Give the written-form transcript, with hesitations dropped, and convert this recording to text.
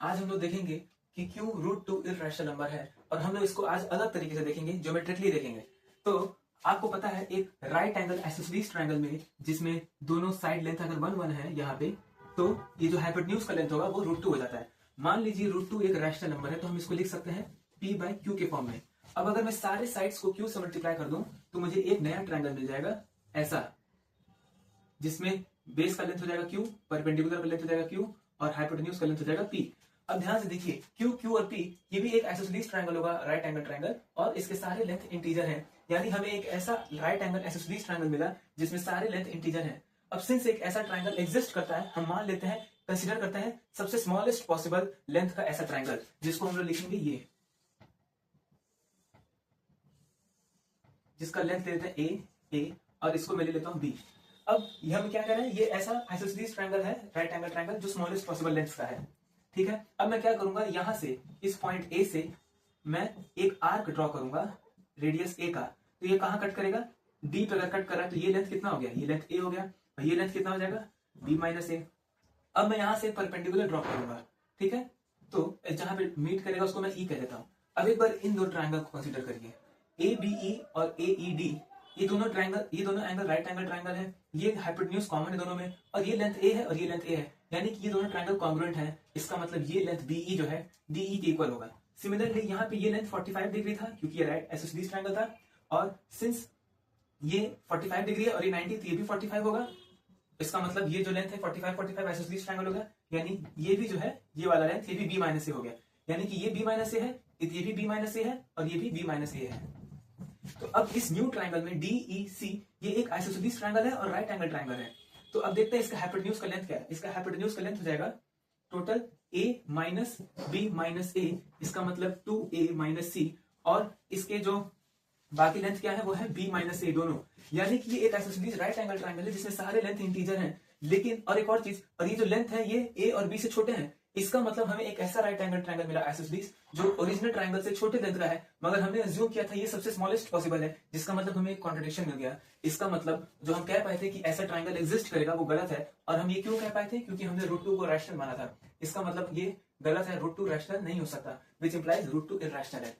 आज हम लोग देखेंगे कि क्यों रूट टू इर्रेशनल नंबर है और हम लोग इसको आज अलग तरीके से देखेंगे, ज्योमेट्रिकली देखेंगे। तो आपको पता है एक राइट एंगल आइसोसेलेस ट्रायंगल में जिसमें दोनों साइड लेंथ अगर 1 1 है यहाँ पे, तो ये जो हाइपोटेन्यूज का लेंथ होगा वो रूट टू हो जाता है। मान लीजिए रूट टू एक रैशनल नंबर है तो हम इसको लिख सकते हैं p बाई क्यू के फॉर्म में। अब अगर मैं सारे साइड्स को q से मल्टीप्लाई कर दूं तो मुझे एक नया ट्रायंगल मिल जाएगा ऐसा, जिसमें बेस का लेंथ हो जाएगा q, परपेंडिकुलर का लेंथ हो जाएगा q और हाइपोटेन्यूज का लेंथ हो जाएगा p। अब ध्यान से देखिए q, q और p ये भी एक आइसोसेलेस ट्रायंगल होगा, राइट एंगल ट्रायंगल, और इसके सारे लेंथ इंटीजर हैं। यानी हमें एक ऐसा राइट एंगल आइसोसेलेस ट्रायंगल मिला जिसमें सारे लेंथ इंटीजर हैं। अब सिंस एक ऐसा ट्रायंगल एग्जिस्ट करता है, हम मान लेते हैं, कंसीडर करते हैं सबसे स्मॉलेस्ट पॉसिबल लेंथ का ऐसा ट्रायंगल, जिसको हम लोग लिखेंगे ये, जिसका लेंथ ले लेते हैं ए और इसको मैं ले लेता हूं बी। अब ये हम क्या कर रहे हैं, ये ऐसा आइसोसेलेस ट्रायंगल है, राइट एंगल ट्रायंगल, जो स्मॉलेस्ट पॉसिबल लेंथ का है। ठीक है, अब मैं क्या करूंगा, यहां से इस पॉइंट ए से मैं एक आर्क ड्रॉ करूंगा रेडियस ए का। तो ये कहां कट करेगा, डी पे अगर कट कर रहा है तो ये लेंथ कितना हो गया, ये लेंथ ए हो गया, और ये लेंथ कितना हो जाएगा बी माइनस ए। अब मैं यहां से परपेंडिकुलर ड्रॉ करूंगा, ठीक है, तो जहां पे मीट करेगा उसको मैं ई कह देता हूं। अब एक बार इन दो ट्रायंगल को कंसीडर करिए, ए बी ई और ए ई डी, ये दोनों एंगल राइट एंगल ट्रायंगल है, ये हाइपोटेन्यूज कॉमन है दोनों में, और ये लेंथ ए है और ये लेंथ ए है, यानी कि ये दोनों ट्रायंगल कॉन्ग्रुएंट है। इसका मतलब ये लेंथ बीई जो है डीई के इक्वल होगा। सिमिलरली यहाँ पे ये लेंथ 45 डिग्री था क्योंकि ये राइट आइसोसेलेस ट्रायंगल था, और सिंस ये 45 डिग्री है और ये 90, तो ये भी 45 होगा। इसका मतलब ये जो लेंथ है 45 आइसोसेलेस ट्रायंगल होगा, यानी ये भी जो है ये वाला लेंथ, ये भी बी माइनस ए हो गया, यानी कि ये बी माइनस ए है, ये भी बी माइनस ए है और ये भी बी माइनस ए है। तो अब इस न्यू ट्रायंगल में DEC ये एक आइसोसेलेस ट्रायंगल है और राइट एंगल ट्रायंगल है। तो अब देखते हैं इसका हाइपोटेन्यूज का लेंथ क्या है। इसका हाइपोटेन्यूज का लेंथ हो जाएगा total A minus B minus A, इसका मतलब 2A माइनस सी, और इसके जो बाकी लेंथ क्या है वो है B माइनस ए दोनों। यानी कि ये एक आइसोसेलेस राइट एंगल ट्रायंगल है जिसमें सारे लेंथ इंटीजर हैं। लेकिन और एक और चीज, और ये जो लेंथ है ये A और B से छोटे हैं। इसका मतलब हमें एक ऐसा राइट एंगल ट्रायंगल मिला आइसोसेलेस जो ओरिजिनल ट्रायंगल से छोटे लेंथ का है, मगर हमने अज्यूम किया था ये सबसे स्मॉलेस्ट पॉसिबल है, जिसका मतलब हमें एक कॉन्ट्रडिक्शन मिल गया। इसका मतलब जो हम कह पाए थे कि ऐसा ट्रायंगल एग्जिस्ट करेगा वो गलत है, और हम ये क्यों कह पाए थे, क्योंकि हमने रूट टू को रैशनल माना था। इसका मतलब ये गलत है, रूट टू रैशनल नहीं हो सकता, which implies root two irrational है।